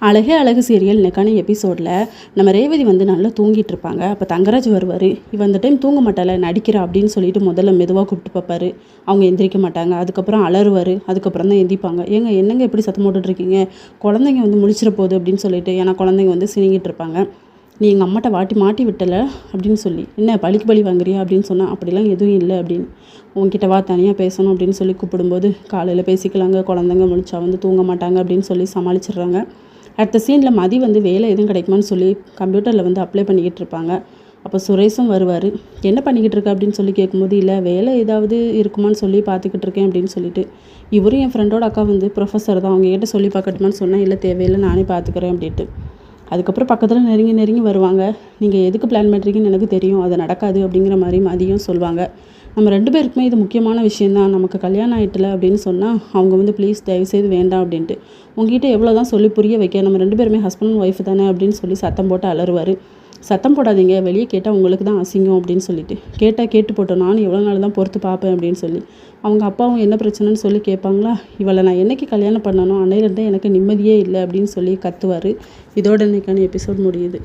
அழகே அழகு சீரியல் இன்னைக்கான எபிசோடில் நம்ம ரேவதி வந்து நல்லா தூங்கிட்டு இருப்பாங்க. அப்போ தங்கராஜ் வருவார். இவன் இந்த டைம் தூங்க மாட்டால நடிக்கிறா அப்படின்னு சொல்லிட்டு முதல்ல மெதுவாக கூப்பிட்டு பார்ப்பாரு. அவங்க எந்திரிக்க மாட்டாங்க. அதுக்கப்புறம் அலறுவார். அதுக்கப்புறம் தான் எந்திப்பாங்க. ஏங்க என்னங்க எப்படி சத்தம் போட்டுட்ருக்கீங்க, குழந்தைங்க வந்து முழிச்சிட போகுது அப்படின்னு சொல்லிட்டு. ஏன்னா குழந்தைங்க வந்து சினிங்கிட்டு இருப்பாங்க. நீ எங்கள் அம்மாட்ட மாட்டி விட்டலை அப்படின்னு சொல்லி, என்ன பழிக்கு பழி வாங்குறியா அப்படின்னு சொன்னால், அப்படிலாம் எதுவும் இல்லை அப்படின்னு, உங்ககிட்ட வா தனியாக பேசணும் அப்படின்னு சொல்லி கூப்பிடும்போது, காலையில் பேசிக்கலாங்க, குழந்தைங்க முழிச்சா வந்து தூங்க மாட்டாங்க அப்படின்னு சொல்லி சமாளிச்சிடுறாங்க. அடுத்த சீனில் மதி வந்து வேலை எதுவும் கிடைக்குமான்னு சொல்லி கம்ப்யூட்டரில் வந்து அப்ளை பண்ணிக்கிட்டு இருப்பாங்க. அப்போ சுரேஷும் வருவார். என்ன பண்ணிக்கிட்டு இருக்க அப்படின்னு சொல்லி கேட்கும்போது, இல்லை வேலை ஏதாவது இருக்குமான்னு சொல்லி பார்த்துக்கிட்டு இருக்கேன் அப்படின்னு சொல்லிட்டு, இவரும் என் ஃப்ரெண்டோட அக்கா வந்து ப்ரொஃபஸர் தான், அவங்க கிட்ட சொல்லி பார்க்கட்டுமான்னு சொன்னால், இல்லை தேவையில்லை நானே பார்த்துக்கிறேன் அப்படின்ட்டு. அதுக்கப்புறம் பக்கத்தில் நெருங்கி வருவாங்க. நீங்கள் எதுக்கு பிளான் பண்ணுறீங்கன்னு எனக்கு தெரியும், அது நடக்காது அப்படிங்கிற மாதிரி மதியம் சொல்லுவாங்க. நம்ம 2 பேருக்குமே இது முக்கியமான விஷயந்தான், நமக்கு கல்யாணம் ஆகிட்டல அப்படின்னு சொன்னால் அவங்க வந்து ப்ளீஸ் தயவுசெய்து வேண்டாம் அப்படின்ட்டு, உங்ககிட்ட எவ்வளோ தான் சொல்லி புரிய வைக்க, நம்ம 2 பேருமே ஹஸ்பண்ட் அண்ட் ஒய்ஃப் தானே அப்படின்னு சொல்லி சத்தம் போட்டு அலறுவார். சத்தம் போடாதீங்க, வெளியே கேட்டால் உங்களுக்கு தான் அசிங்கம் அப்படின்னு சொல்லிட்டு, கேட்டால் கேட்டு போட்டோம், நானும் எவ்வளோ நாள் தான் பொறுத்து பார்ப்பேன் அப்படின்னு சொல்லி. அவங்க அப்பாவும் என்ன பிரச்சனைன்னு சொல்லி கேட்பாங்களா, இவளை நான் என்னைக்கு கல்யாணம் பண்ணணும், அன்னையிலேருந்தே எனக்கு நிம்மதியே இல்லை அப்படின்னு சொல்லி கத்துவார். இதோட இன்னைக்கான எபிசோட் முடியுது.